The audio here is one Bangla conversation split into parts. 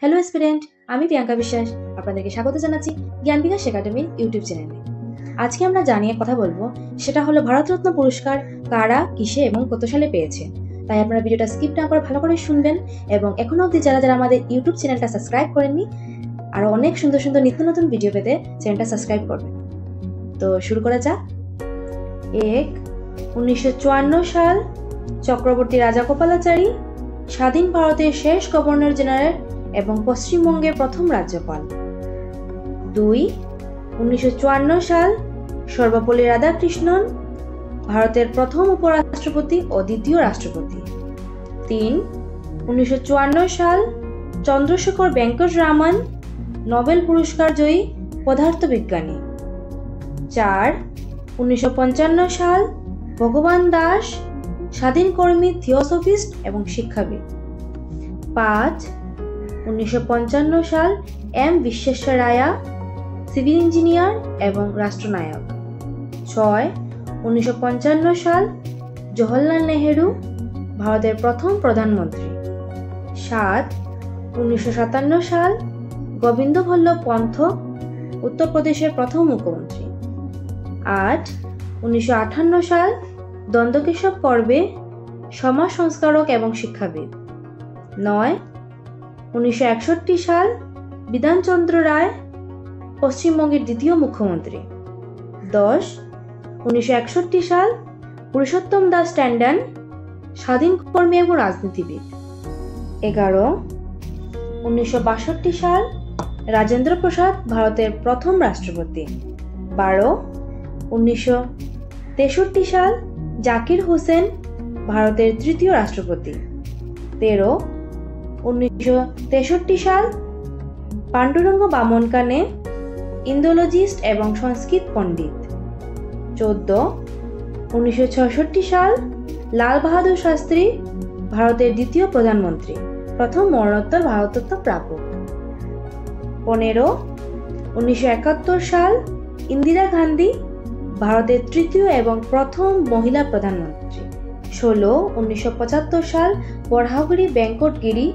হ্যালো স্টুডেন্ট, আমি প্রিয়াঙ্কা বিশ্বাস আপনাদেরকে স্বাগত জানাচ্ছি জ্ঞান বিকাশ একাডেমির ইউটিউব চ্যানেলে। আজকে আমরা জানিয়ে কথা বলবো সেটা হলো ভারতরত্ন পুরস্কার কারা, কিসে এবং কত সালে পেয়েছে। তাই আপনারা ভিডিওটা স্কিপ না করে ভালো করে শুনবেন এবং এখনো অবধি যারা আমাদের ইউটিউব চ্যানেলটা সাবস্ক্রাইব করেননি, আরো অনেক সুন্দর সুন্দর নিত্য নতুন ভিডিও পেতে চ্যানেলটা সাবস্ক্রাইব করবেন। তো শুরু করা যাক। 1954 সাল চক্রবর্তী রাজাগোপালাচারী স্বাধীন ভারতের শেষ গভর্নর জেনারেল এবং পশ্চিমবঙ্গের প্রথম রাজ্যপাল। 1954 সাল সর্বপল্লী রাধাকৃষ্ণন ভারতের প্রথম উপরাষ্ট্রপতি ও দ্বিতীয় রাষ্ট্রপতি। 1954 সাল চন্দ্রশেখর ভেঙ্কট রামন নোবেল পুরস্কার জয়ী পদার্থবিজ্ঞানী। 1955 সাল ভগবান দাস স্বাধীন কর্মী, থিওসফিস্ট এবং শিক্ষাবিদ। 1955 সাল এম বিশ্বেশ্বরায়া সিভিল ইঞ্জিনিয়ার এবং রাষ্ট্রনায়ক। 1955 সাল জওহরলাল নেহেরু ভারতের প্রথম প্রধানমন্ত্রী। 1957 সাল গোবিন্দ বল্লভ পন্ত উত্তরপ্রদেশের প্রথম মুখ্যমন্ত্রী। 1958 সাল দ্বন্দ্বকেশব কর্বে সমাজ সংস্কারক এবং শিক্ষাবিদ। 1961 সাল বিধানচন্দ্র রায় পশ্চিমবঙ্গের দ্বিতীয় মুখ্যমন্ত্রী। 1961 সাল পুরুষোত্তম দাস ট্যান্ডন স্বাধীন কর্মী এবং রাজনীতিবিদ। 1962 সাল রাজেন্দ্র প্রসাদ ভারতের প্রথম রাষ্ট্রপতি। 1963 সাল জাকির হোসেন ভারতের তৃতীয় রাষ্ট্রপতি। 1963 সাল পাণ্ডুরঙ্গ বামনকানে ইন্দোলজিস্ট এবং সংস্কৃত পণ্ডিত। 1966 সাল লাল বাহাদুর শাস্ত্রী ভারতের দ্বিতীয় প্রধানমন্ত্রী, প্রথম মরণোত্তর ভারতরত্ন প্রাপক। 1971 সাল ইন্দিরা গান্ধী ভারতের তৃতীয় এবং প্রথম মহিলা প্রধানমন্ত্রী। 1975 সাল বরাহগিরি বেঙ্কট গিরি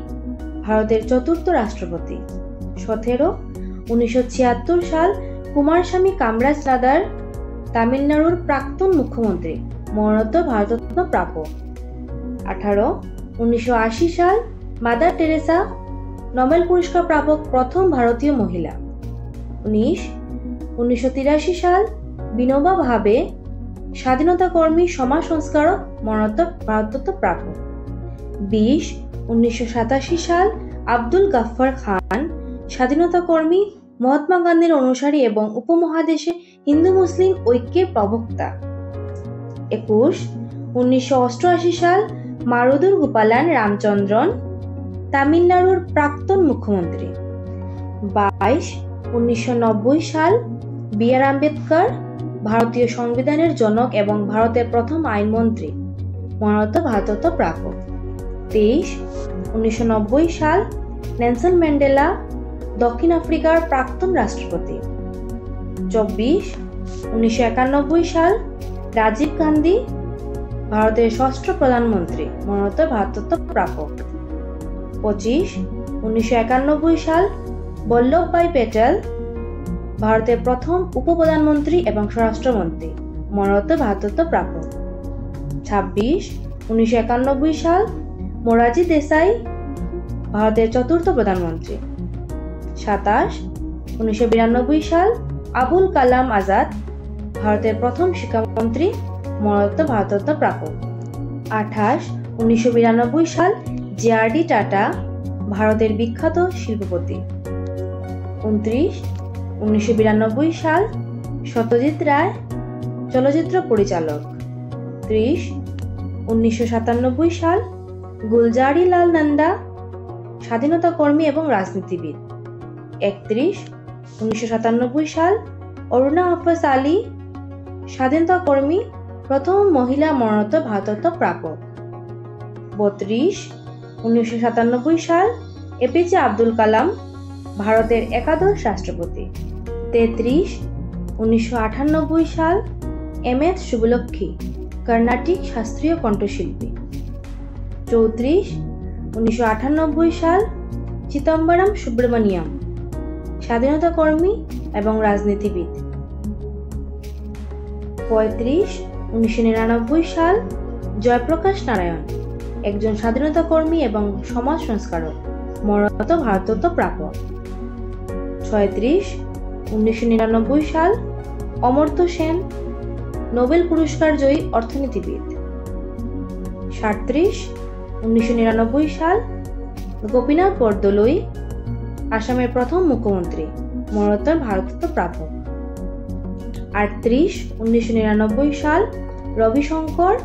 ভারতের চতুর্থ রাষ্ট্রপতি। 1976 সাল কুমারস্বামী কামরাজ নাদার তামিলনাড়ুর প্রাক্তন মুখ্যমন্ত্রী, মরণোত্তর ভারতরত্ন প্রাপক। 1980 সাল মাদার টেরেসা নোবেল পুরস্কার প্রাপক প্রথম ভারতীয় মহিলা। 1983 সাল বিনোবা ভাবে স্বাধীনতা কর্মী, সমাজ সংস্কারক, মরণোত্তর ভারতরত্ন প্রাপক। 1987 সাল আব্দুল গাফফার খান স্বাধীনতা কর্মী, মহাত্মা গান্ধীর অনুসারী এবং উপমহাদেশে হিন্দু মুসলিম ঐক্যের প্রবক্তা। 1988 সাল মারুদুর গোপালান রামচন্দ্রন তামিলনাড়ুর প্রাক্তন মুখ্যমন্ত্রী। 1990 সাল বি.আর. আম্বেদকর ভারতীয় সংবিধানের জনক এবং ভারতের প্রথম আইনমন্ত্রী, মরণোত্তর ভারতরত্ন প্রাপক। 1990 সাল নেলসন ম্যান্ডেলা দক্ষিণ আফ্রিকার প্রাক্তন রাষ্ট্রপতি। 1991 সাল রাজীব গান্ধী ভারতের ষষ্ঠ প্রধানমন্ত্রী, মরণোত্তর ভারতরত্ন প্রাপক। 1991 সাল বল্লভভাই পেটেল ভারতের প্রথম উপপ্রধানমন্ত্রী এবং স্বরাষ্ট্রমন্ত্রী, মরণোত্তর ভারতরত্ন প্রাপক। 1991 সাল মোরারজি দেসাই ভারতের চতুর্থ প্রধানমন্ত্রী। 1992 সাল আবুল কালাম আজাদ ভারতের প্রথম শিক্ষামন্ত্রী, মরণোত্তর ভারতরত্ন প্রাপক। 1992 সাল জে.আর.ডি. টাটা ভারতের বিখ্যাত শিল্পপতি। 1992 সাল সত্যজিৎ রায় চলচ্চিত্র পরিচালক। 1997 সাল গুলজারি লাল নন্দা স্বাধীনতা কর্মী এবং রাজনীতিবিদ। 1997 সাল অরুণা হাফেজ আলী স্বাধীনতা কর্মী, প্রথম মহিলা, মরণোত্তর ভারতরত্ন প্রাপক। 1997 সাল এপিজে আব্দুল কালাম ভারতের একাদশ রাষ্ট্রপতি। 1998 সাল এম.এস. শুভলক্ষ্মী কর্ণাটিক শাস্ত্রীয় কণ্ঠশিল্পী। 1998 সাল চিদম্বরম সুব্রমণিয়াম, স্বাধীনতা কর্মী এবং রাজনীতিবিদ। 35, 1999 সাল জয়প্রকাশ নারায়ণ, একজন স্বাধীনতা কর্মী এবং সমাজ সংস্কারক, মরণোত্তর ভারতরত্ন প্রাপক। 36, 1999 সাল অমর্ত্য সেন, নোবেল পুরস্কার জয়ী অর্থনীতিবিদ। 37, 1999 সাল গোপীনাথ বরদলৈ, আসামের প্রথম মুখ্যমন্ত্রী, মরণোত্তর ভারতরত্ন প্রাপক। 38, 1999 সাল রবিশঙ্কর,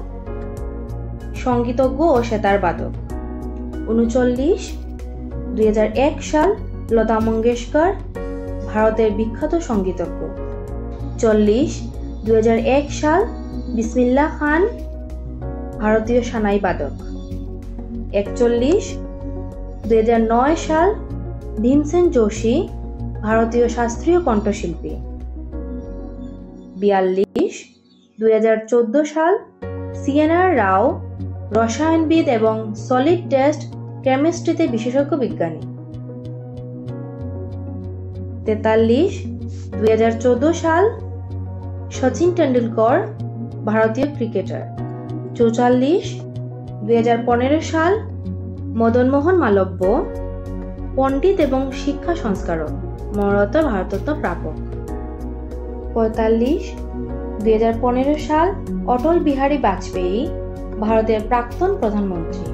সঙ্গীতজ্ঞ ও সেতার বাদক। 39, 2001 সাল লতা মঙ্গেশকর, ভারতের বিখ্যাত সঙ্গীতজ্ঞ। 40, 2001 সাল বিসমিল্লাহ খান, ভারতীয় সানাই বাদক। 41, 2009 সাল ভীমসেন যোশী, ভারতীয় শাস্ত্রীয় কণ্ঠশিল্পী। 42, 2014 সাল সিএনআর রাও, রসায়নবিদ এবং সলিড টেস্ট কেমিস্ট্রিতে বিশেষজ্ঞ বিজ্ঞানী। 43, 2014 সাল সচিন টেন্ডুলকর, ভারতীয় ক্রিকেটার। 44, 2015 সাল মদন মোহন মালব্য, পণ্ডিত এবং শিক্ষা সংস্কারক, মরণোত্তর ভারতরত্ন প্রাপক। 45, 2015 সাল অটল বিহারী বাজপেয়ী, ভারতের প্রাক্তন প্রধানমন্ত্রী।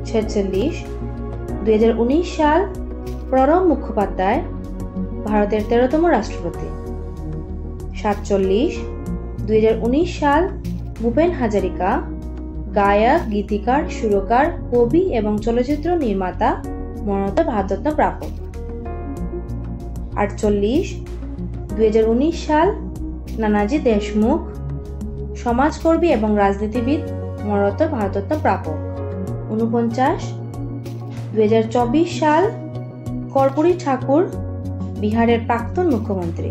46, 2019 সাল প্রণব মুখোপাধ্যায়, ভারতের 13তম রাষ্ট্রপতি। 47, 2019 সাল ভূপেন হাজারিকা, গায়ক, গীতিকার, সুরকার, কবি এবং চলচ্চিত্র নির্মাতা, মরণোত্তর ভারতরত্ন প্রাপক। 48, 2019 সাল নানাজি দেশমুখ, সমাজকর্মী এবং রাজনীতিবিদ, মরণোত্তর ভারতরত্ন প্রাপক। 49, 2024 সাল কর্পূরী ঠাকুর, বিহারের প্রাক্তন মুখ্যমন্ত্রী,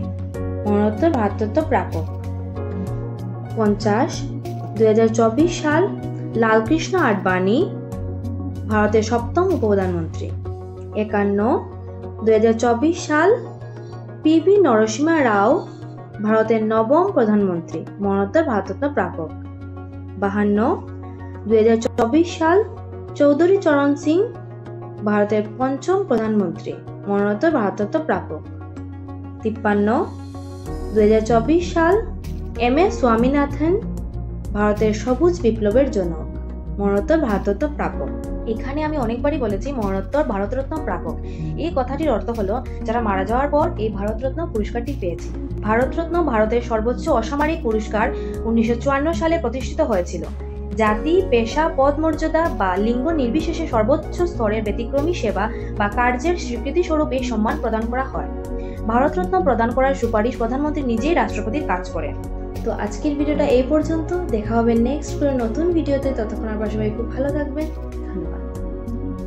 মরণোত্তর ভারতরত্ন প্রাপক। 50, 2024 সাল লালকৃষ্ণ আডবাণী, ভারতের 7ম উপপ্রধানমন্ত্রী। 51, 2024 সাল পিভি নরসিম্হা রাও, ভারতের 9ম প্রধানমন্ত্রী, মরণোত্তর ভারতরত্ন প্রাপক। 52, 2024 সাল চৌধুরী চরণ সিং, ভারতের 5ম প্রধানমন্ত্রী, মরণোত্তর ভারতরত্ন প্রাপক। 53, 2024 সাল এম.এস. স্বামীনাথন, ভারতের সবুজ বিপ্লবের জনক, মরণোত্তর ভারতরত্ন প্রাপক। এখানে আমি অনেকবারই বলেছি মরণোত্তর ভারতরত্ন প্রাপক। এই কথাটির অর্থ হলো যারা মারা যাওয়ার পর এই ভারতরত্ন পুরস্কারটি পেয়েছে। ভারতরত্ন ভারতের সর্বোচ্চ অসামরিক পুরস্কার 1954 সালে প্রতিষ্ঠিত হয়েছিল। জাতি, পেশা, পদ মর্যাদা বা লিঙ্গ নির্বিশেষে সর্বোচ্চ স্তরের ব্যতিক্রমী সেবা বা কার্যের স্বীকৃতি স্বরূপ এই সম্মান প্রদান করা হয়। ভারতরত্ন প্রদান করার সুপারিশ প্রধানমন্ত্রী নিজেই রাষ্ট্রপতির কাজ করেন। তো আজকের ভিডিওটা এই পর্যন্ত, দেখা হবে নেক্সট কোনো নতুন ভিডিওতে। ততক্ষণ আপনারা সবাই খুব ভালো থাকবেন।